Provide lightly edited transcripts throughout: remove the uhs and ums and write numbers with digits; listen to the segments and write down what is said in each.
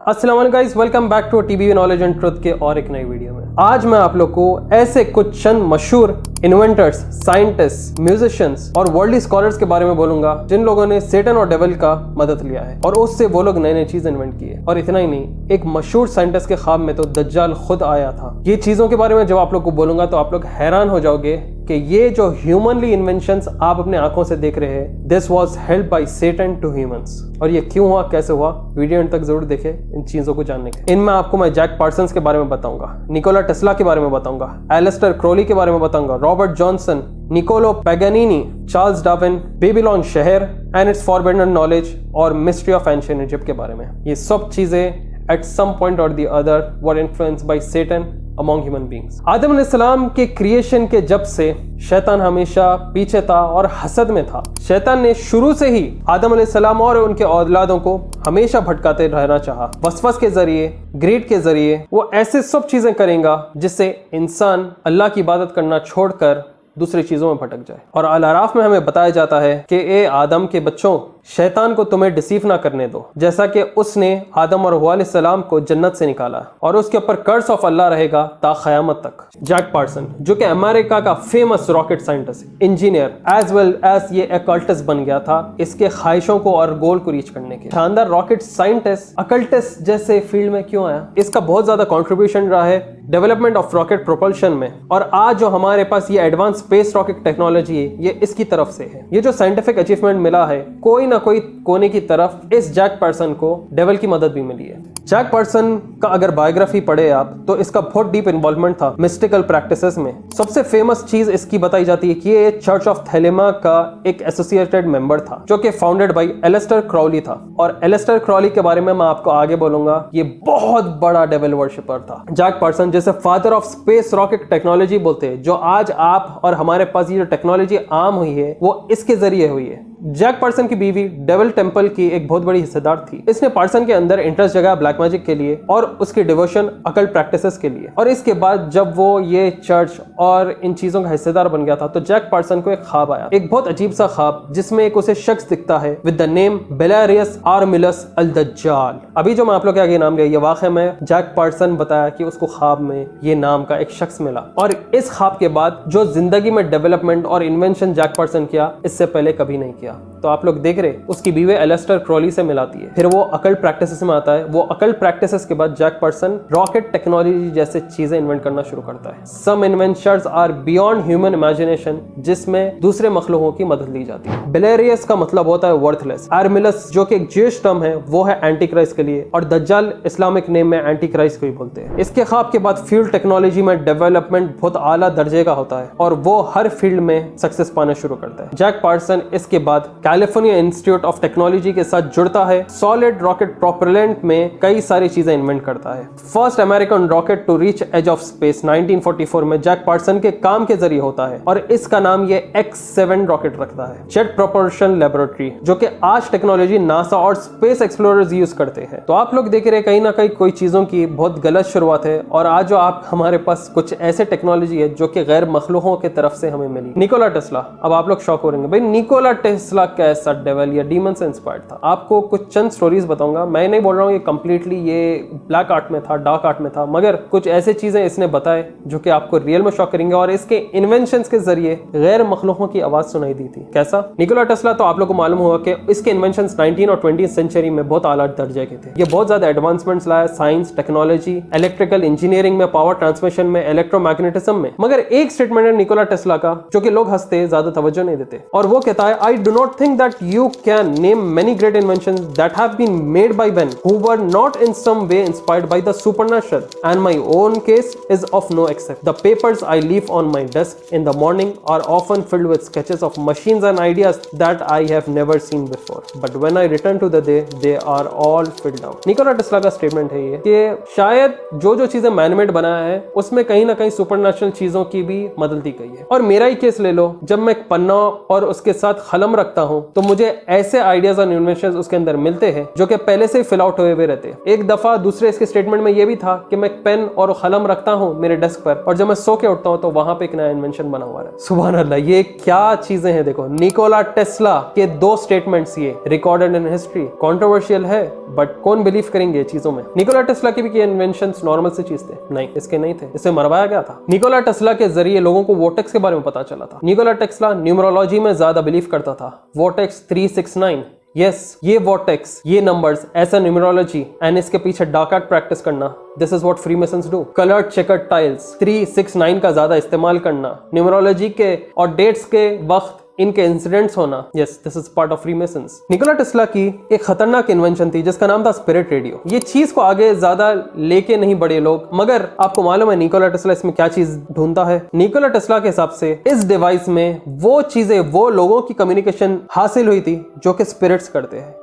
अस्सलाम वालेकुम guys, welcome back to TB knowledge and truth के और एक नई वीडियो में। आज मैं आप लोग को ऐसे कुछ चंद मशहूर इन्वेंटर्स, साइंटिस्ट, म्यूजिशियंस और वर्ल्ड स्कॉलर्स के बारे में बोलूंगा जिन लोगों ने सेटन और डेविल का मदद लिया है और उससे वो लोग नई नई चीज इन्वेंट की है। और इतना ही नहीं, एक मशहूर साइंटिस्ट के ख्वाब में तो दज्जाल खुद आया था। ये चीजों के बारे में जब आप लोग को बोलूंगा तो आप लोग हैरान हो जाओगे कि ये जो ह्यूमनली इन्वेंशंस आप अपने आंखों से देख रहे हैं, this was help by Satan to humans. और ये क्यों हुआ, कैसे हुआ, वीडियो एंड तक जरूर देखें इन चीजों को जानने के। इनमें आपको मैं जैक पार्सन्स के बारे में बताऊंगा, निकोला टेस्ला के बारे में बताऊंगा, एलिस्टर क्रोली के बारे में बताऊंगा, Robert Johnson, Niccolo Paganini, Charles Darwin, Babylon शहर एंड इट्स फॉरबिडन नॉलेज और मिस्ट्री ऑफ एंशिएंट इजिप्ट के बारे में। ये सब चीजें एट सम पॉइंट और the other were influenced by Satan among human beings. Adam अलैहिस्सलाम के क्रिएशन के जब से शैतान हमेशा पीछे था और हसद में था। शैतान ने शुरू से ही आदम अलैहिस्सलाम और उनके औलादों को हमेशा भटकाते रहना चाहा। वसवस के जरिए, ग्रीड के जरिए वो ऐसे सब चीजें करेगा जिससे इंसान अल्लाह की इबादत करना छोड़कर दूसरी चीजों में भटक जाए। और अल आराफ में हमें बताया जाता है कि ए आदम के बच्चों, शैतान को तुम्हें डिसीव ना करने दो, जैसा कि उसने आदम और हव्वा अलैहिस्सलाम को जन्नत से निकाला और उसके ऊपर कर्स ऑफ अल्लाह रहेगा ता क़यामत तक। जैक पार्सन, जो कि अमेरिका का famous rocket scientist, engineer as well as ये अकल्टिस्ट बन गया था इसके ख्वाहिशों को और गोल को रीच करने के। शानदार रॉकेट साइंटिस्ट अकल्टिस्ट जैसे फील्ड में क्यों आया? इसका बहुत ज्यादा कॉन्ट्रीब्यूशन रहा है डेवलपमेंट ऑफ रॉकेट प्रोपल्शन में। और आज जो हमारे पास ये एडवांस स्पेस रॉकेट टेक्नोलॉजी है, ये इसकी तरफ से है। ये जो साइंटिफिक अचीवमेंट मिला है, कोई ना कोई कोने की तरफ इस जैक पार्सन को डेविल की मदद भी मिली है। जैक पार्सन का अगर बायोग्राफी पढ़े आप तो इसका बहुत डीप इन्वॉल्वमेंट था मिस्टिकल प्रैक्टिसेस में। सबसे फेमस चीज इसकी बताई जाती है कि ये चर्च ऑफ थेलेमा का एक एसोसिएटेड मेंबर था, जो कि फाउंडेड बाय एलिस्टर क्राउली था। और एलिस्टर क्राउली के बारे में मैं आपको आगे बोलूंगा, ये बहुत बड़ा डेविल वर्शिपर था। जैक पार्सन जैसे father of space rocket technology बोलते हैं, जो आज आप और हमारे पास ये जो टेक्नोलॉजी आम हुई है वो इसके जरिए हुई है। जैक पार्सन की बीवी डेविल टेम्पल की एक बहुत बड़ी हिस्सेदार थी। इसने पार्सन के अंदर इंटरेस्ट जगाया ब्लैक मैजिक के लिए और उसकी डिवोशन अकल्ट प्रैक्टिसेस के लिए। और इसके बाद जब वो ये चर्च और इन चीजों का हिस्सेदार बन गया था तो जैक पार्सन को एक ख्वाब आया, एक बहुत अजीब सा ख्वाब, जिसमें एक उसे शख्स दिखता है विद द नेम बेलारियस आर्मिलस अल दज्जाल। अभी जो मैं आप लोग के आगे नाम लिया, ये वाकई में जैक पार्सन बताया कि उसको ख्वाब में ये नाम का एक शख्स मिला। और इस ख्वाब के बाद जो जिंदगी में डेवलपमेंट और इन्वेंशन जैक पार्सन किया, इससे पहले कभी नहीं किया। तो आप लोग देख रहे, उसकी बीवी एलिस्टर क्राउली से मिलाती है, फिर वो अकल्ट प्रैक्टिसेस में आता है। वो अकल्ट प्रैक्टिसेस के बाद जैक पार्सन रॉकेट टेक्नोलॉजी जैसे चीजें इन्वेंट करना शुरू करता है। Some inventions are beyond human imagination, जिसमें दूसरे मखलूकों की मदद ली जाती है। बेलेरियस का मतलब होता है वर्थलेस। आर्मिलस जो कि एक ज्यूइश टर्म है, वो है एंटी क्राइस्ट के लिए। और दज्जाल इस्लामिक नेम में एंटी क्राइस्ट को ही बोलते हैं। इसके ख्वाब के बाद फील्ड टेक्नोलॉजी में डेवलपमेंट बहुत आला दर्जे का होता है और वो हर फील्ड में सक्सेस पाना शुरू करता है। जैक पार्सन इसके बाद कैलिफोर्निया इंस्टीट्यूट ऑफ टेक्नोलॉजी के साथ जुड़ता है। सॉलिड रॉकेट प्रोपेलेंट में कई सारी चीजें इन्वेंट करता है। First American rocket to reach edge of space 1944 में जैक पार्सन के काम के जरिए होता है और इसका नाम ये X7 रॉकेट रखता है। जेट प्रोपल्शन लेबोरेटरी, जो कि आज टेक्नोलॉजी नासा और स्पेस एक्सप्लोरर्स यूज करते हैं। तो आप लोग देख रहे हैं कहीं ना कहीं कोई चीजों की बहुत गलत शुरुआत है और आज जो आप हमारे पास कुछ ऐसे टेक्नोलॉजी है जो कि गैर मखलूकों की तरफ से हमें मिली। निकोला टेस्ला, अब आप लोग शॉक हो रहे हैं भाई, निकोला टेस्ला कैसा डेविल या डीमन से इंस्पायर्ड था? आपको कुछ चंद स्टोरीज बताऊंगा। मैं नहीं बोल रहा हूँ ये कंप्लीटली ये ब्लैक आर्ट में था, डार्क आर्ट में था, मगर कुछ ऐसे चीजें इसने बताए जो कि आपको रियल में शॉक करेंगे। और इसके इन्वेंशंस के जरिए गैर मखलूकों की आवाज सुनाई दी थी। कैसा? निकोला टेस्ला, तो आप लोग को मालूम होगा कि इसके इन्वेंशंस 19 और 20th सेंचुरी में बहुत आला दर्जे के थे। ये बहुत ज्यादा एडवांसमेंट्स लाया साइंस, टेक्नोलॉजी, इलेक्ट्रिकल इंजीनियरिंग में, पावर ट्रांसमिशन में, इलेक्ट्रोमैग्नेटिज्म में। मगर एक स्टेटमेंट है निकोला टेस्ला का जो कि लोग हंसते, ज्यादा तवज्जो नहीं देते, और वो कहता है, I do not think that you can name many great inventions that have been made by men who were not in some way inspired by the supernatural, and my own case is of no exception. The papers I leave on my desk in the morning are often filled with sketches of machines and ideas that I have never seen before, but when I return to the day, they are all filled out. Nikola Tesla का statement है ये कि शायद जो चीजें manmade बनाया है उसमें कहीं ना कहीं सुपरनेचुरल चीजों की भी मदद दी गई है। और मेरा ही केस ले लो, जब मैं एक पन्ना और उसके साथ कलम रख रखता हूँ तो मुझे ऐसे आइडियाज और इन्वेंशन उसके अंदर मिलते हैं जो कि पहले से फिल आउट हुए हुए रहते हैं। एक दफा दूसरे इसके स्टेटमेंट में ये भी था कि मैं पेन और कलम रखता हूँ मेरे डेस्क पर और जब मैं सो के उठता हूँ तो वहां पे एक नया इन्वेंशन बना हुआ है। सुभान अल्लाह, ये क्या चीजें हैं। देखो, निकोला टेस्ला के 2 स्टेटमेंट्स ये रिकॉर्डेड इन हिस्ट्री। कंट्रोवर्शियल है बट कौन बिलीव करेंगे चीजों में। निकोला टेस्ला के भी इन्वेंशंस नॉर्मल से चीज थे? नहीं, इसके नहीं थे, इसे मरवाया गया था। निकोला टेस्ला के जरिए लोगों को वोटेक्स के बारे में पता चला था। निकोला टेस्ला न्यूमरोलॉजी में ज्यादा बिलीव करता था। वोटेक्स 369, यस, ये वोटेक्स, ये नंबर्स, ऐसा न्यूमरोलॉजी एंड इसके पीछे डार्क आर्ट प्रैक्टिस करना, this is what Freemasons do. Coloured chequered tiles, 369 का ज्यादा इस्तेमाल करना, न्यूमरोलॉजी के और डेट्स के वक्त इनके इंसिडेंट्स होना, yes, this is part of Freemasons. Nikola Tesla की एक खतरनाक इन्वेंशन थी जिसका नाम था स्पिरिट रेडियो। ये चीज को आगे ज्यादा लेके नहीं बढ़े लोग, मगर आपको मालूम है निकोला टेस्ला इसमें क्या चीज ढूंढता है। निकोला टेस्ला के हिसाब से इस डिवाइस में वो चीजें, वो लोगों की कम्युनिकेशन हासिल हुई थी जो कि स्पिरिट्स करते हैं।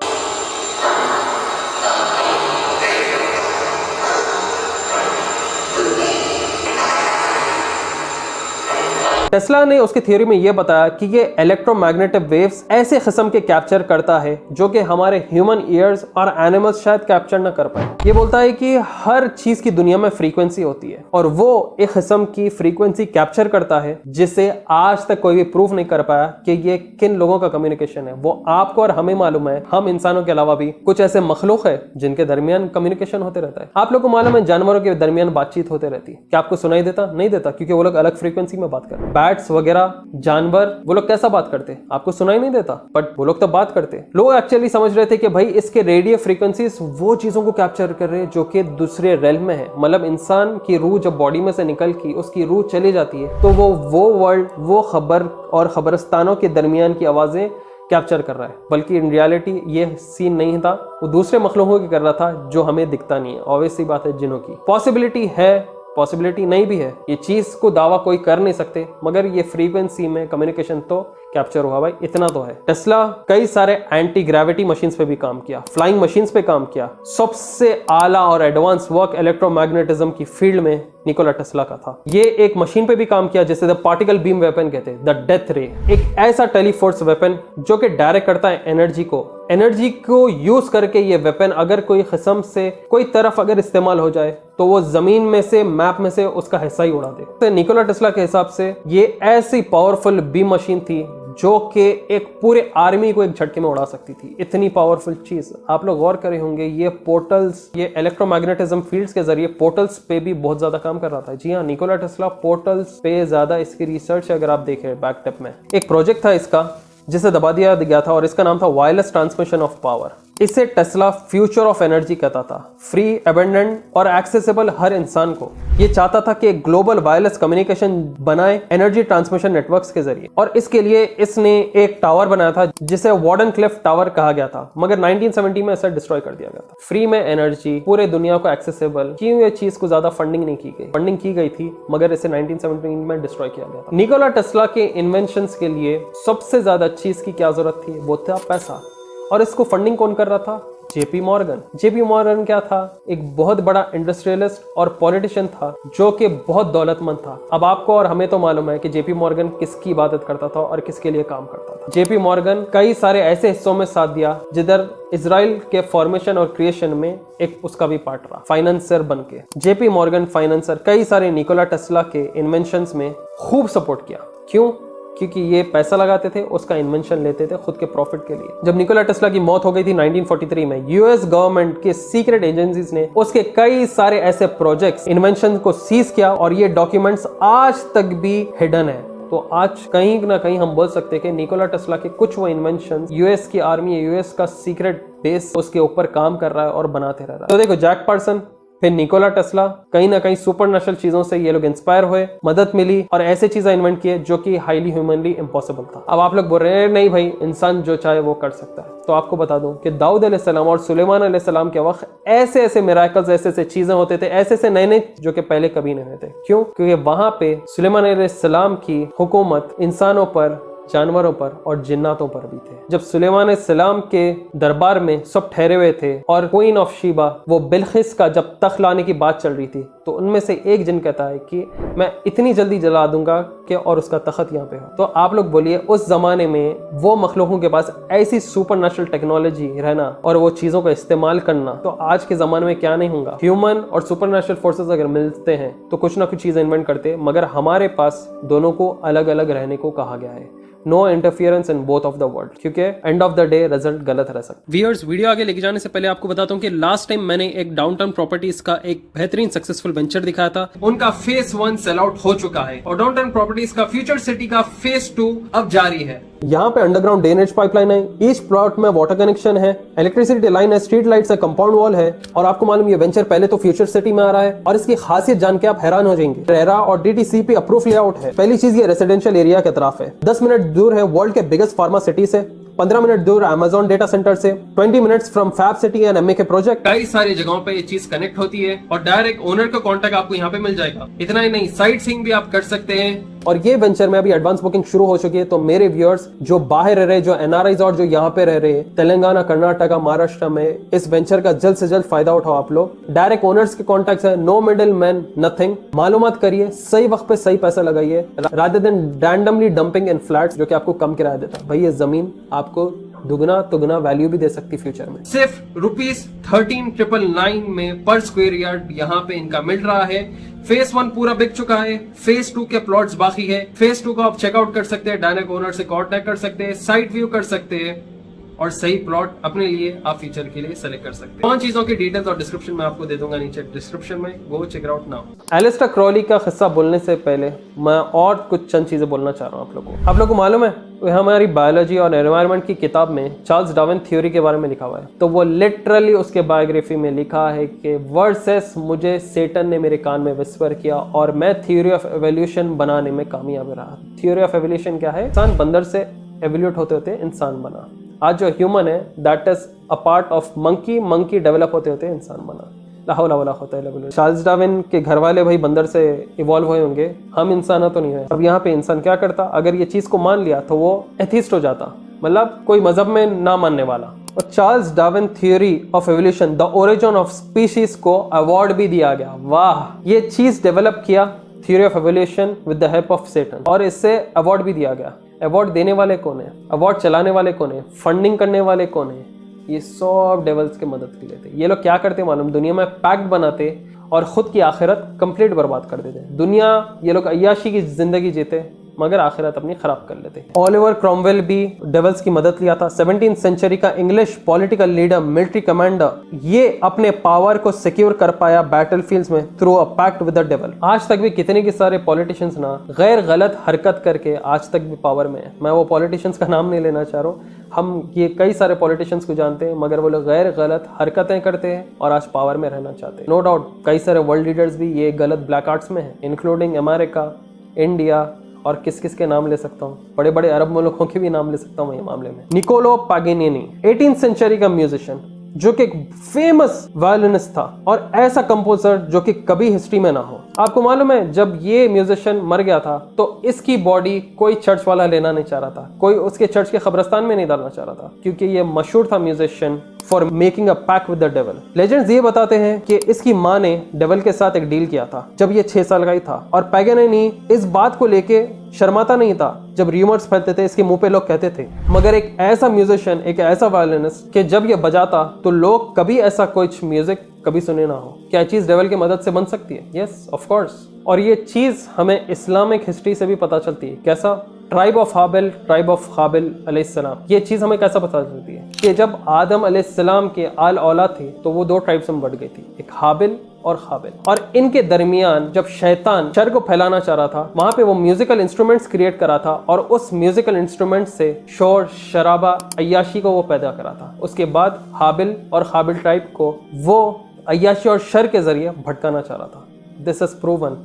टेस्ला ने उसकी थ्योरी में यह बताया कि ये इलेक्ट्रोमैग्नेटिक वेव्स ऐसे किस्म के कैप्चर करता है जो कि हमारे ह्यूमन ईयर्स और एनिमल्स शायद कैप्चर ना कर पाए। ये बोलता है कि हर चीज की दुनिया में फ्रीक्वेंसी होती है और वो एक किस्म की फ्रीक्वेंसी कैप्चर करता है जिसे आज तक कोई भी प्रूफ नहीं कर पाया कि ये किन लोगों का कम्युनिकेशन है। वो आपको और हमें मालूम है, हम इंसानों के अलावा भी कुछ ऐसे मखलूक है जिनके दरमियान कम्युनिकेशन होते रहता है। आप लोग को मालूम है जानवरों के दरमियान बातचीत होते रहती है। क्या आपको सुनाई देता? नहीं देता, क्योंकि वो लोग अलग फ्रीक्वेंसी में बात कर रहे हैं। बैट्स वगैरह जानवर, वो लोग कैसा बात करते हैं? आपको सुनाई नहीं देता, बट वो लोग तो बात करते हैं। लोग एक्चुअली समझ रहे थे कि भाई इसके रेडियो फ्रीक्वेंसीज वो चीजों को कैप्चर कर रहे हैं जो कि दूसरे रेल में है। मतलब इंसान की रूह जब बॉडी में से निकल की उसकी रूह चली जाती है तो वो वर्ल्ड, वो खबर और खबरस्तानों के दरमियान की आवाजें कैप्चर कर रहा है। बल्कि इन रियलिटी ये सीन नहीं था, वो दूसरे मखलूकों की कर रहा था जो हमें दिखता नहीं है। ऑब्वियसली बात है, जिनों की पॉसिबिलिटी है, पॉसिबिलिटी नहीं भी है। ये चीज को दावा कोई कर नहीं सकते, मगर ये फ्रीक्वेंसी में कम्युनिकेशन तो कैप्चर हुआ भाई, इतना तो है। टेस्ला कई सारे एंटी ग्रेविटी मशीन्स पे भी काम किया, फ्लाइंग मशीन्स पे काम किया। सबसे आला और एडवांस वर्क इलेक्ट्रोमैग्नेटिज्म की फील्ड में निकोला टेस्ला का था। ये एक मशीन पे भी काम किया जिसे द पार्टिकल बीम वेपन कहते हैं, द डेथ रे। एक ऐसा टेलीफोर्स वेपन जो कि डायरेक्ट करता है एनर्जी को यूज करके ये वेपन अगर कोई किस्म से कोई तरफ अगर इस्तेमाल हो जाए तो वो जमीन में से, मैप में से उसका हिस्सा ही उड़ा दे। तो निकोला टेस्ला के हिसाब से ये ऐसी पावरफुल बीम मशीन थी जो कि एक पूरे आर्मी को एक झटके में उड़ा सकती थी। इतनी पावरफुल चीज। आप लोग गौर करे होंगे, ये पोर्टल्स, ये इलेक्ट्रोमैग्नेटिज्म फील्ड्स के जरिए पोर्टल्स पे भी बहुत ज्यादा काम कर रहा था। जी हाँ, निकोला टेस्ला पोर्टल्स पे ज्यादा इसकी रिसर्च अगर आप देखें बैकटेप में एक प्रोजेक्ट था इसका जिसे दबा दिया गया था और इसका नाम था वायरलेस ट्रांसमिशन ऑफ पावर। इसे टेस्ला फ्यूचर ऑफ एनर्जी कहता था। फ्री, एबंडेंट और एक्सेसिबल हर इंसान को। ये चाहता था कि ग्लोबल वायरलेस कम्युनिकेशन बनाए एनर्जी ट्रांसमिशन नेटवर्क्स के जरिए, और इसके लिए इसने एक टावर बनाया था जिसे वार्डनक्लिफ टावर कहा गया था, मगर 1970 में इसे डिस्ट्रॉय कर दिया गया था। फ्री में एनर्जी, पूरे दुनिया को एक्सेसिबल, क्यों ये चीज को ज्यादा फंडिंग नहीं की गई? फंडिंग की गई थी मगर इसे 1970 में डिस्ट्रॉय किया गया था। निकोला टेस्ला के इन्वेंशंस के लिए सबसे ज्यादा चीज की क्या जरूरत थी? वो था पैसा। और इसको फंडिंग कौन कर रहा था? JP Morgan. जेपी मॉर्गन क्या था? एक बहुत बड़ा इंडस्ट्रियलिस्ट और पॉलिटिशियन था जो कि बहुत दौलतमंद था। अब आपको और हमें तो मालूम है कि जेपी मॉर्गन किसकी इबादत करता था और किसके लिए काम करता था। जेपी मॉर्गन कई सारे ऐसे हिस्सों में साथ दिया जिधर इजराइल के फॉर्मेशन और क्रिएशन में एक उसका भी पार्ट रहा, फाइनेंसर बन के। जेपी मॉर्गन फाइनेंसर कई सारे निकोला टेस्ला के इन्वेंशंस में खूब सपोर्ट किया। क्यों? क्योंकि ये पैसा लगाते थे, उसका इन्वेंशन लेते थे खुद के प्रॉफिट के लिए। जब निकोला टेस्ला की मौत हो गई थी 1943 में, यूएस गवर्नमेंट के सीक्रेट एजेंसीज ने उसके कई सारे ऐसे प्रोजेक्ट्स, इन्वेंशन को सीज किया और ये डॉक्यूमेंट्स आज तक भी हिडन है। तो आज कहीं ना कहीं हम बोल सकते हैं कि निकोला टेस्ला के कुछ वो इन्वेंशन यूएस की आर्मी, यूएस का सीक्रेट बेस उसके ऊपर काम कर रहा है और बनाते रह रहा है। तो देखो, जैक पार्सन, फिर निकोला टेस्ला, कहीं ना कहीं सुपरनेचुरल चीजों से ये लोग इंस्पायर हुए, मदद मिली और ऐसे चीजें इन्वेंट किए जो कि हाईली ह्यूमनली इम्पॉसिबल था। अब आप लोग बोल रहे हैं नहीं भाई, इंसान जो चाहे वो कर सकता है। तो आपको बता दूं कि दाऊद अलैहिस्सलाम और सुलेमान अलैहिस्सलाम के वक्त ऐसे ऐसे मिराकल्स, ऐसे ऐसे चीजें होते थे, ऐसे ऐसे नए नए जो कि पहले कभी नहीं हुए थे। क्यों? क्योंकि वहां पे सुलेमान अलैहिस्सलाम की हुकूमत इंसानों पर जानवरों पर और जिन्नातों पर भी थे। जब सुलेमान सलाम के दरबार में सब ठहरे हुए थे और क्वीन ऑफ शीबा वो बिल्किस का जब तख्त लाने की बात चल रही थी, तो उनमें से एक जिन कहता है कि मैं इतनी जल्दी जला दूंगा कि और उसका तख्त यहाँ पे हो। तो आप लोग बोलिए, उस जमाने में वो मखलूकों के पास ऐसी सुपर नेचुरल टेक्नोलॉजी रहना और वो चीजों का इस्तेमाल करना, तो आज के जमाने में क्या नहीं होगा। ह्यूमन और सुपर नेचुरल फोर्सेस अगर मिलते हैं तो कुछ ना कुछ चीज इन्वेंट करते, मगर हमारे पास दोनों को अलग अलग रहने को कहा गया है। No interference in both of the world, क्योंकि end of the day result गलत रह सकता है। व्यूअर्स, वीडियो आगे लेके जाने से पहले आपको बताता हूँ कि लास्ट टाइम मैंने एक डाउनटाउन प्रॉपर्टीज का एक बेहतरीन सक्सेसफुल वेंचर दिखाया था। उनका फेज 1 सेल आउट हो चुका है और डाउनटाउन प्रॉपर्टीज का फ्यूचर सिटी का फेज 2 अब जारी है। यहाँ पे अंडरग्राउंड ड्रेनेज पाइपलाइन है, ईच प्लॉट में वाटर कनेक्शन है, इलेक्ट्रिसिटी लाइन है, स्ट्रीट लाइट्स है, कंपाउंड वॉल है। और आपको मालूम ये वेंचर पहले तो फ्यूचर सिटी में आ रहा है और इसकी खासियत जान के आप हैरान हो जाएंगे। रेरा और डीटीसीपी अप्रूव लेआउट है। पहली चीज ये रेसिडेंशियल एरिया के तरफ है, 10 मिनट दूर है वर्ल्ड के बिगेस्ट फार्मा सिटी से, 15 मिनट दूर अमेज़न डेटा सेंटर से, 20 minutes from fab city and MA के प्रोजेक्ट। कई सारी जगहों पे ये चीज कनेक्ट होती है और डायरेक्ट ओनर का कांटेक्ट आपको यहाँ पे मिल जाएगा। इतना ही नहीं, साइट सीइंग भी आप कर सकते हैं। और ये वेंचर में अभी एडवांस बुकिंग शुरू हो चुकी है। तो मेरे व्यूअर्स जो बाहर रह रहे, जो एनआरआईज और जो यहाँ पे रह रहे हैं तेलंगाना, कर्नाटका, महाराष्ट्र में, इस वेंचर का जल्द से जल्द फायदा उठाओ। आप लोग डायरेक्ट ओनर्स के कॉन्टेक्ट है, नो मिडिल मैन, नथिंग। मालूमात करिए, सही वक्त पे सही पैसा लगाइए, रादर देन रैंडमली डंपिंग इन फ्लैट्स जो कि आपको कम किराया देता है। भाई ये जमीन आपको दुगना तुगना वैल्यू भी दे सकती फ्यूचर में। सिर्फ ₹13,999 में पर स्क्वायर यार्ड यहाँ पे इनका मिल रहा है। फेज 1 पूरा बिक चुका है, फेज 2 के प्लॉट्स बाकी है। फेज 2 को आप चेकआउट कर सकते हैं, डायरेक्ट ओनर से कॉन्टेक्ट कर सकते हैं, साइट व्यू कर सकते हैं और सही प्लॉट अपने लिए आप फ्यूचर के लिए सेलेक्ट कर सकते हैं। 5 चीजों की डिटेल्स और डिस्क्रिप्शन में आपको दे दूंगा नीचे डिस्क्रिप्शन में, go check it out now. Aleister Crowley का किस्सा बोलने से पहले मैं और कुछ चंद चीजें बोलना चाह रहा हूँ आप लोगों को। आप लोगों को मालूम है हमारी बायोलॉजी और एनवायरनमेंट की किताब में चार्ल्स डार्विन थ्योरी के बारे में लिखा हुआ है। तो वो लिटरली उसके बायोग्राफी में लिखा है कि वर्सेस मुझे सेटन ने मेरे कान में विस्पर किया और मैं थ्योरी ऑफ एवोल्यूशन बनाने में कामयाब रहा। थ्योरी ऑफ एवोल्यूशन क्या है? इंसान बंदर से एवोल्यूट होते होते इंसान बना। आज जो ह्यूमन है that is a part of monkey, monkey develop होते होते इंसान बना। लाहौला वाला होता है। चार्ल्स डार्विन के घर वाले भाई बंदर से इवॉल्व हुए होंगे, हम इंसान तो नहीं है। अब यहाँ पे इंसान क्या करता? अगर ये चीज को मान लिया तो वो एथिस्ट हो जाता, मतलब कोई मजहब में ना मानने वाला। और Charles Darwin theory of evolution the origin of species को अवार्ड भी दिया गया। वाह, ये चीज डेवलप किया theory of evolution with the help of Satan, और इससे अवार्ड भी दिया गया। अवार्ड देने वाले कौन है? अवार्ड चलाने वाले कौन है? फंडिंग करने वाले कौन है? ये सब डेवल्स की मदद के लिए थे। ये लोग क्या करते मालूम? दुनिया में पैक्ट बनाते और खुद की आखिरत कंप्लीट बर्बाद कर देते। दुनिया ये लोग अय्याशी की जिंदगी जीते मगर आखिरत अपनी खराब कर लेते। ओलिवर क्रॉमवेल भी डेवल्स की मदद लिया था। 17th सेंचुरी का English political leader, military commander, ये अपने पावर को सिक्योर कर पाया बैटलफील्ड्स में through a pact with the devil. आज तक भी कितने के सारे पॉलिटिशियंस ना गैर गलत हरकत करके आज तक भी पावर में है। मैं वो पॉलिटिशियंस का नाम नहीं लेना चाह रहा हूँ, हम ये कई सारे पॉलिटिशियंस को जानते हैं, मगर वो लोग गैर गलत हरकतें करते हैं और आज पावर में रहना चाहते हैं। नो डाउट कई सारे वर्ल्ड लीडर्स भी ये गलत ब्लैक आर्ट्स में हैं, इंक्लूडिंग अमेरिका, इंडिया और किस किस के नाम ले सकता हूँ, बड़े बड़े अरब मुल्कों के भी नाम ले सकता हूँ ये मामले में। निकोलो पागनिनी 18th सेंचुरी का म्यूजिशियन जो कि एक फेमस वायलिनिस्ट था और ऐसा कंपोजर जो कि कभी हिस्ट्री में ना हो। आपको मालूम है जब ये म्यूजिशियन मर गया था तो इसकी बॉडी कोई चर्च वाला लेना नहीं चाह रहा था, कोई उसके चर्च के कब्रिस्तान में नहीं डालना चाह रहा था, क्योंकि ये मशहूर था musician for making a pact with the devil. Legends ये बताते हैं कि इसकी माँ ने डेविल के साथ एक डील किया था जब ये 6 साल का ही था, और पैगनिनी इस बात को लेके शर्माता नहीं था जब रूमर्स फैलते थे, इसके मुंह पे लोग कहते थे। मगर एक ऐसा म्यूजिशियन, एक ऐसा वायलिनिस्ट कि जब ये बजाता तो लोग कभी ऐसा कुछ म्यूजिक कभी सुने ना हो। क्या चीज डेविल की मदद से बन सकती है? Yes, of course. और ये चीज हमें इस्लामिक हिस्ट्री से भी पता चलती है। कैसा? Tribe of Habil, tribe of काबिल अलैहिस्सलाम। ये चीज हमें कैसा पता चलती है कि जब आदम अलैहिस्सलाम के आल औलाद थे तो वो 2 ट्राइब्स में बढ़ गई थी, एक हाबिल और काबिल। और इनके दरमियान जब शैतान शर को फैलाना चाह रहा था, वहां पे वो म्यूजिकल इंस्ट्रूमेंट्स क्रिएट करा था और उस म्यूजिकल इंस्ट्रूमेंट से शोर शराबा अय्याशी को वो पैदा करा था। उसके बाद हाबिल और काबिल ट्राइब को वो अय्याशी और शर के जरिए भटकाना चाह रहा था। This is proven.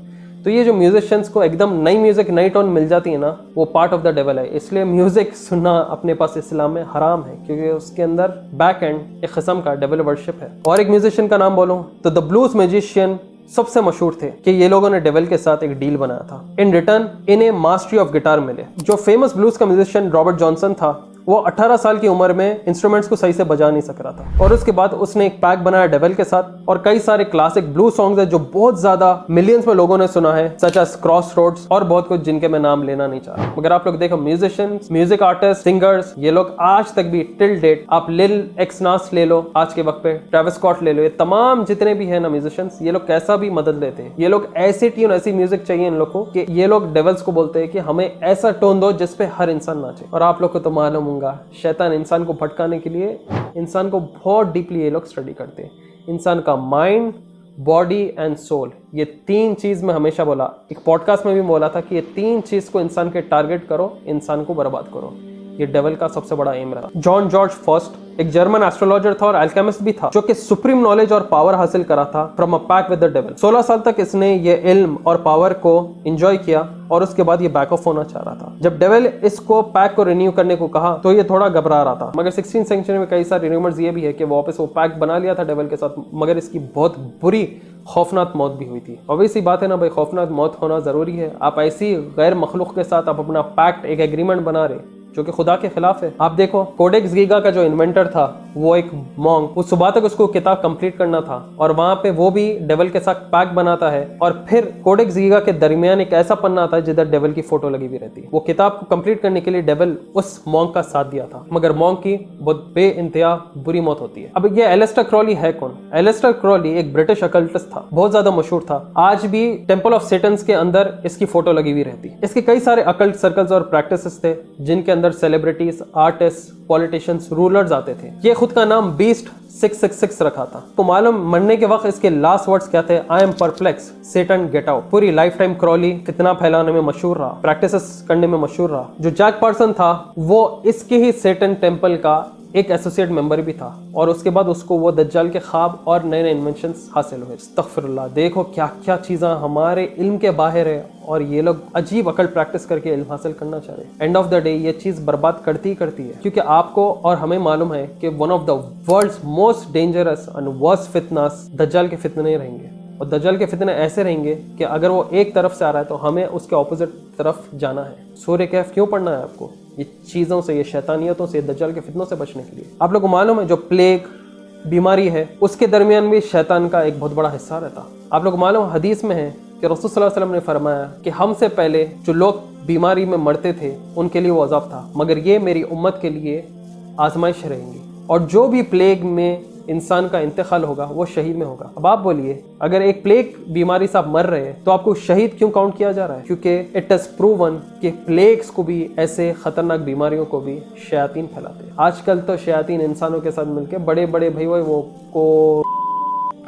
तो ये जो म्यूजिशियंस को एकदम नई म्यूजिक, नई टोन मिल जाती है ना, वो पार्ट ऑफ द डेविल है। इसलिए म्यूजिक सुनना अपने पास इस्लाम में हराम है, क्योंकि उसके अंदर बैक एंड एक किस्म का डेविल वर्शिप है। और एक म्यूजिशियन का नाम बोलूं तो द ब्लूज म्यूजिशियन सबसे मशहूर थे कि ये लोगों ने डेविल के साथ एक डील बनाया था। इन रिटर्न इन्हें मास्टरी ऑफ गिटार मिले। जो फेमस ब्लूज का म्यूजिशियन रॉबर्ट जॉनसन था, वो 18 साल की उम्र में इंस्ट्रूमेंट्स को सही से बजा नहीं सक रहा था, और उसके बाद उसने एक पैक बनाया डेविल के साथ, और कई सारे क्लासिक ब्लू सॉन्ग्स है जो बहुत ज्यादा मिलियंस में लोगों ने सुना है, सच एज क्रॉस रोड्स और बहुत कुछ जिनके मैं नाम लेना नहीं चाह रहा। मगर आप लोग देखो, म्यूजिशियंस, म्यूजिक आर्टिस्ट, सिंगर्स, ये लोग आज तक भी टिल डेट, आप लिल एक्स नास ले लो आज के वक्त पे, ट्रेविस स्कॉट ले लो, ये तमाम जितने भी है ना म्यूजिशियंस, ये लोग कैसा भी मदद लेते हैं। ये लोग ऐसी ट्यून, ऐसी म्यूजिक चाहिए इन लोग को कि ये लोग डेविल्स को बोलते हैं कि हमें ऐसा टोन दो जिसपे हर इंसान नाचे। और आप लोग को तो मालूम होगा, शैतान इंसान को भटकाने के लिए इंसान को बहुत डीपली ये लोग स्टडी करते हैं। इंसान का माइंड, बॉडी एंड सोल, ये तीन चीज में हमेशा बोला, एक पॉडकास्ट में भी बोला था कि ये तीन चीज को इंसान के टारगेट करो, इंसान को बर्बाद करो। ये डेविल का सबसे बड़ा एम रहा। जॉन जॉर्ज फर्स्ट एक जर्मन एस्ट्रोलॉजर था और अल्केमिस्ट भी था, जो कि सुप्रीम नॉलेज और पावर हासिल करा था from a pack with the devil. 16 साल तक इसने ये इल्म और पावर को एंजॉय किया, और उसके बाद ये बैक ऑफ होना चाह रहा था। जब डेविल इसको पैक को रिन्यू करने को कहा तो ये थोड़ा घबरा रहा था। मगर 16th सेंचुरी में कई सारे रूमर्स ये भी है कि वापस वो पैक बना लिया था डेविल के साथ, मगर इसकी बहुत बुरी खौफनाक मौत भी हुई थी। ऑब्वियसली बात है ना भाई, खौफनाक मौत होना जरूरी है। आप ऐसी गैर मखलूक के साथ आप अपना पैक्ट, एक एग्रीमेंट बना रहे जो कि खुदा के खिलाफ है। आप देखो, कोडेक्स गीगा का जो इन्वेंटर था, वो एक मॉन्क, उस सुबह तक उसको किताब कंप्लीट करना था, और वहां पे वो भी डेविल के साथ पैक बनाता है, और फिर कोडेक्स गीगा के दरमियान एक ऐसा पन्ना आता है जिधर डेविल की फोटो लगी हुई रहती है। वो किताब को कंप्लीट करने के लिए डेविल उस मॉन्क का साथ दिया था, मगर मॉन्क की बहुत बेइंतहा बुरी मौत होती है। अब ये एलिस्टर क्रॉली है कौन? एलिस्टर क्रॉली एक ब्रिटिश अकल्टिस्ट था, बहुत ज्यादा मशहूर था। आज भी टेंपल ऑफ सेटन्स के अंदर इसकी फोटो लगी हुई रहती है। इसके कई सारे अकल्ट सर्कल्स और प्रैक्टिसेस थे, जिनके अंदर सेलिब्रिटीज, आर्टिस्ट, पॉलिटिशियंस, रूलर्स आते थे। ये खुद का नाम बीस्ट 666 रखा था। तो मालूम मरने के वक्त इसके लास्ट वर्ड्स क्या थे? I am perplexed, Satan get out. पूरी लाइफ टाइम क्रॉली कितना फैलाने में मशहूर रहा, प्रैक्टिसेस करने में मशहूर रहा। जो जैक पर्सन था, वो इसके ही सेटन टेम्पल का एक एसोसिएट मेंबर भी था, और उसके बाद उसको वो दज्जाल के ख्वाब और नए नए इन्वेंशंस हासिल हुए। अस्तगफिरुल्लाह, देखो क्या क्या चीज़ें हमारे इल्म के बाहर है, और ये लोग अजीब अकल प्रैक्टिस करके इल्म हासिल करना चाह रहे हैं। एंड ऑफ द डे ये चीज़ बर्बाद करती ही करती है, क्योंकि आपको और हमें मालूम है कि one of the world's most dangerous and worst फितनास दज्जाल के फितने रहेंगे। और दज्जाल के फितने ऐसे रहेंगे कि अगर वो एक तरफ से आ रहा है तो हमें उसके ऑपोजिट तरफ जाना है। सूर्य कहफ क्यों पढ़ना है आपको? ये चीज़ों से, ये शैतानियतों से, दज्जाल के फितनों से बचने के लिए। आप लोगों को मालूम है जो प्लेग बीमारी है, उसके दरमियान भी शैतान का एक बहुत बड़ा हिस्सा रहता। आप लोग मालूम हदीस में है कि रसूल सल्लल्लाहु अलैहि वसल्लम ने फरमाया कि हमसे पहले जो लोग बीमारी में मरते थे उनके लिए वो अज़ाब था, मगर ये मेरी उम्मत के लिए आजमाइश रहेंगी। और जो भी प्लेग में इंसान का इंतकाल होगा वो शहीद में होगा। अब आप बोलिए, अगर एक प्लेग बीमारी से आप मर रहे हैं तो आपको शहीद क्यों काउंट किया जा रहा है? क्योंकि इट इज प्रूवन कि प्लेग्स को भी, ऐसे खतरनाक बीमारियों को भी शयातीन फैलाते हैं। आजकल तो शयातीन इंसानों के साथ मिलकर बड़े बड़े भाई वो को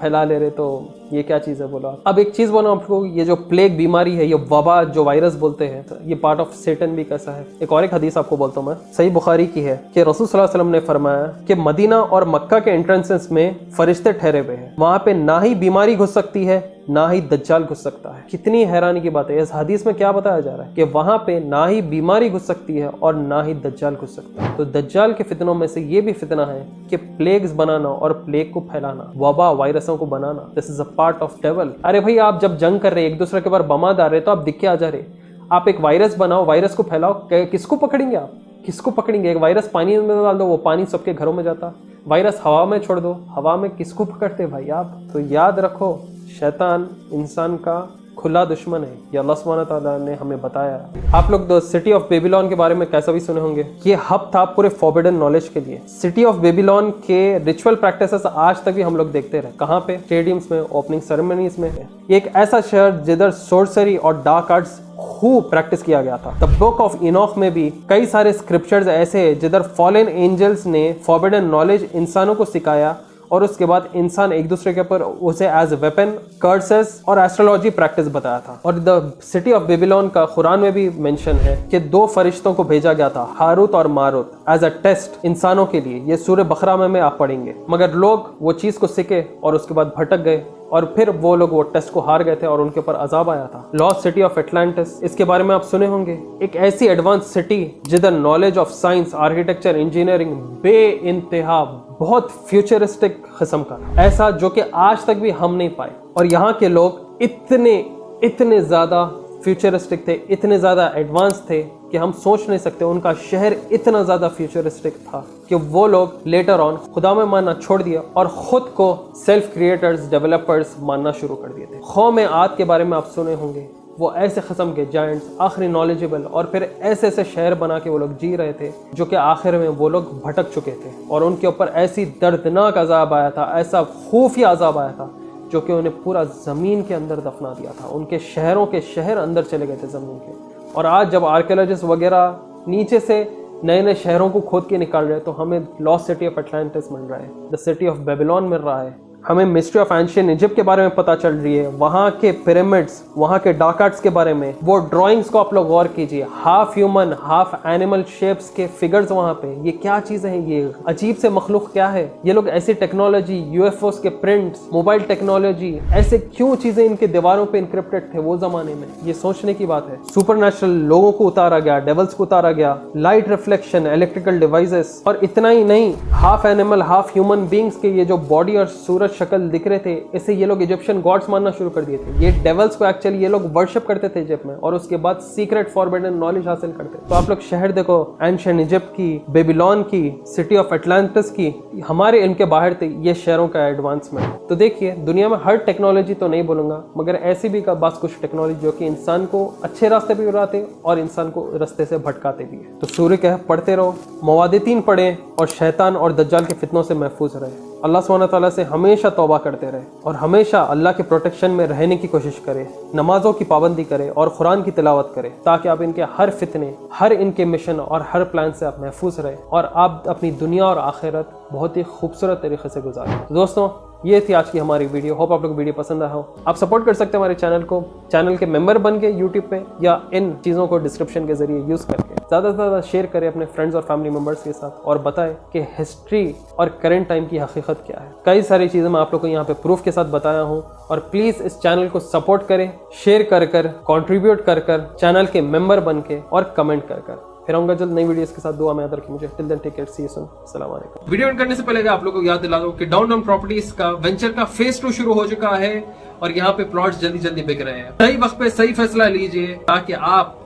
फैला ले रहे, तो ये क्या चीज़ है बोला। अब एक चीज़ बोला आपको, ये जो प्लेग बीमारी है, ये वबा जो वायरस बोलते हैं, तो ये पार्ट ऑफ सेटन भी कैसा है। एक और एक हदीस आपको बोलता हूँ मैं, सही बुखारी की है कि रसूल सल्लल्लाहु अलैहि वसल्लम ने फरमाया कि मदीना और मक्का के एंट्रेंसेस में फरिश्ते ठहरे हुए हैं, वहां पे ना ही बीमारी घुस सकती है ना ही दज्जाल घुस सकता है। कितनी हैरानी की बात है, इस हदीस में क्या बताया जा रहा है कि वहां पे ना ही बीमारी घुस सकती है और ना ही दज्जाल घुस सकता है। तो दज्जाल के फितनों में से ये भी फितना है कि प्लेग्स बनाना और प्लेग को फैलाना, वबा वायरसों को बनाना, this is a part of devil. अरे भाई, आप जब जंग कर रहे, एक दूसरे के ऊपर बमा डाल रहे, तो आप दिख के आ जा रहे। आप एक वायरस बनाओ, वायरस को फैलाओ, किसको पकड़ेंगे आप? किसको पकड़ेंगे? एक वायरस पानी में डाल दो, वो पानी सबके घरों में जाता। वायरस हवा में छोड़ दो, हवा में किसको पकड़ते भाई आप? तो याद रखो, शैतान इंसान का खुला दुश्मन है, ये अल्लाह सुब्हानहू तआला ने हमें बताया। आप लोग द सिटी ऑफ बेबीलोन के बारे में कैसा भी सुने होंगे। ये हब था पूरे फॉरबिडन नॉलेज के लिए। सिटी ऑफ बेबीलोन के रिचुअल प्रैक्टिसेस आज तक भी हम लोग देखते रहे। कहाँ पे? स्टेडियम्स में, ओपनिंग सेरेमनीज में। ये एक ऐसा शहर जिधर सोर्सरी और डार्क आर्ट्स खूब प्रैक्टिस किया गया था। द बुक ऑफ इनॉक में भी कई सारे स्क्रिप्चर्स ऐसे हैं जिधर फॉलन एंजल्स ने फॉरबिडन नॉलेज इंसानों को सिखाया, और उसके बाद इंसान एक दूसरे के ऊपर उसे एज वेपन, कर्सेस और एस्ट्रोलॉजी प्रैक्टिस बताया था। और द सिटी ऑफ बेबीलोन का कुरान में भी मेंशन है कि 2 फरिश्तों को भेजा गया था, हारूत और मारूत, एज अ टेस्ट इंसानों के लिए। ये सूरह बकरा में आप पढ़ेंगे। मगर लोग वो चीज को सीखे और उसके बाद भटक गए, और फिर वो लोग वो टेस्ट को हार गए थे और उनके ऊपर अजाब आया था। लॉस्ट सिटी ऑफ एटलांटिस, इसके बारे में आप सुने होंगे। एक ऐसी एडवांस सिटी जिधर knowledge of science, architecture, engineering बे इंतहा बहुत फ्यूचरिस्टिक किस्म का, ऐसा जो कि आज तक भी हम नहीं पाए। और यहाँ के लोग इतने ज़्यादा फ्यूचरिस्टिक थे, इतने ज़्यादा एडवांस थे कि हम सोच नहीं सकते। उनका शहर इतना ज़्यादा फ्यूचरिस्टिक था कि वो लोग लेटर ऑन खुदा में मानना छोड़ दिया और ख़ुद को सेल्फ क्रिएटर्स, डेवलपर्स मानना शुरू कर दिए थे। कौम आद के बारे में आप सुने होंगे, वो ऐसे किस्म के जायंट्स, आखिरी नॉलेजेबल, और फिर ऐसे शहर बना के वो लोग जी रहे थे जो कि आखिर में वो लोग भटक चुके थे और उनके ऊपर ऐसी दर्दनाक अजाब आया था, ऐसा खूफिया अजाब आया था जो कि उन्हें पूरा ज़मीन के अंदर दफना दिया था। उनके शहरों के शहर अंदर चले गए थे ज़मीन के। और आज जब आर्कियोलॉजिस्ट वगैरह नीचे से नए नए शहरों को खोद के निकाल रहे हैं तो हमें लॉस्ट सिटी ऑफ अटलांटिस मिल रहा है, द सिटी ऑफ बेबीलोन मिल रहा है, हमें मिस्ट्री ऑफ एंशिएंट इजिप्ट के बारे में पता चल रही है, वहाँ के पिरामिड्स, वहाँ के डार्क आर्ट्स के बारे में। वो ड्राइंग्स को आप लोग गौर कीजिए, half human half animal shapes के फिगर्स वहाँ पे। ये क्या चीज़ें हैं, ये अजीब से मखलूक क्या है? ये लोग ऐसी टेक्नोलॉजी, यूएफओस के प्रिंट्स, मोबाइल टेक्नोलॉजी, ऐसे क्यों चीज़ें इनके दीवारों पे इंक्रिप्टेड थे वो ज़माने में? ये सोचने की बात है। सुपरनेचुरल लोगों को उतारा गया, डेवल्स को उतारा गया, लाइट रिफ्लेक्शन, इलेक्ट्रिकल डिवाइसेस, और इतना ही नहीं, half animal half human beings के ये जो बॉडी और सूरज शक्ल दिख रहे थे, इसे ये लोग इजिप्शियन गॉड्स मानना शुरू कर दिए थे। ये डेवल्स को एक्चुअली ये लोग वर्शिप करते थे इजिप्ट में, और उसके बाद सीक्रेट फॉरबिडन नॉलेज हासिल करते। तो आप लोग शहर देखो, एंशिएंट इजिप्ट की, बेबीलोन की, सिटी ऑफ अटलांटिस की, हमारे इनके बाहर थे ये शहरों का एडवांसमेंट। तो देखिए, दुनिया में हर टेक्नोलॉजी तो नहीं बोलूंगा, मगर ऐसी भी का बस कुछ टेक्नोलॉजी जो कि इंसान को अच्छे रास्ते पे उड़ाते और इंसान को रास्ते से भटकाते भी है। तो सूर्य कह पढ़ते रहो, मवादितीन पढ़ें और शैतान और दज्जाल के फितनों से महफूज रहे। अल्लाह सुब्हानहू व तआला से हमेशा तौबा करते रहे और हमेशा अल्लाह के प्रोटेक्शन में रहने की कोशिश करें, नमाजों की पाबंदी करें और कुरान की तिलावत करें, ताकि आप इनके हर फितने, हर इनके मिशन और हर प्लान से आप महफूज रहें और आप अपनी दुनिया और आखिरत बहुत ही खूबसूरत तरीके से गुजारें। तो दोस्तों, ये थी आज की हमारी वीडियो। होप आप लोग वीडियो पसंद आया हो। आप सपोर्ट कर सकते हैं हमारे चैनल को, चैनल के मेंबर बन के यूट्यूब पे, या इन चीज़ों को डिस्क्रिप्शन के जरिए यूज़ करके ज़्यादा से ज़्यादा शेयर करें अपने फ्रेंड्स और फैमिली मेम्बर्स के साथ और बताएं कि हिस्ट्री और करंट टाइम की हकीकत क्या है। कई सारी चीज़ें मैं आप लोग को यहाँ पे प्रूफ के साथ बताया हूँ। और प्लीज़ इस चैनल को सपोर्ट करें, शेयर कर कंट्रीब्यूट कर चैनल के मेंबर बन के और कमेंट कर। फिर आऊंगा जल्द नई वीडियोस के साथ। दुआ में याद रखें मुझे। Till then take care, see you soon, अस्सलाम वालेकुम। वीडियो एंड करने से पहले आप लोगों को याद दिला दूं कि डाउनटाउन प्रॉपर्टीज का वेंचर का फेज 2 शुरू हो चुका है और यहाँ पे प्लॉट्स जल्दी बिक रहे हैं। सही वक्त पे सही फैसला लीजिए ताकि आप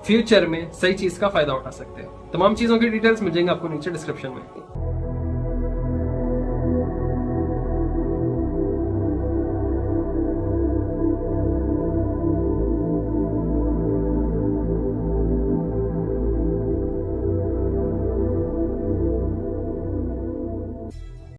फ्यूचर में सही चीज का फायदा उठा सकते हैं। तमाम चीजों की डिटेल्स मिल जाएंगे आपको नीचे डिस्क्रिप्शन में।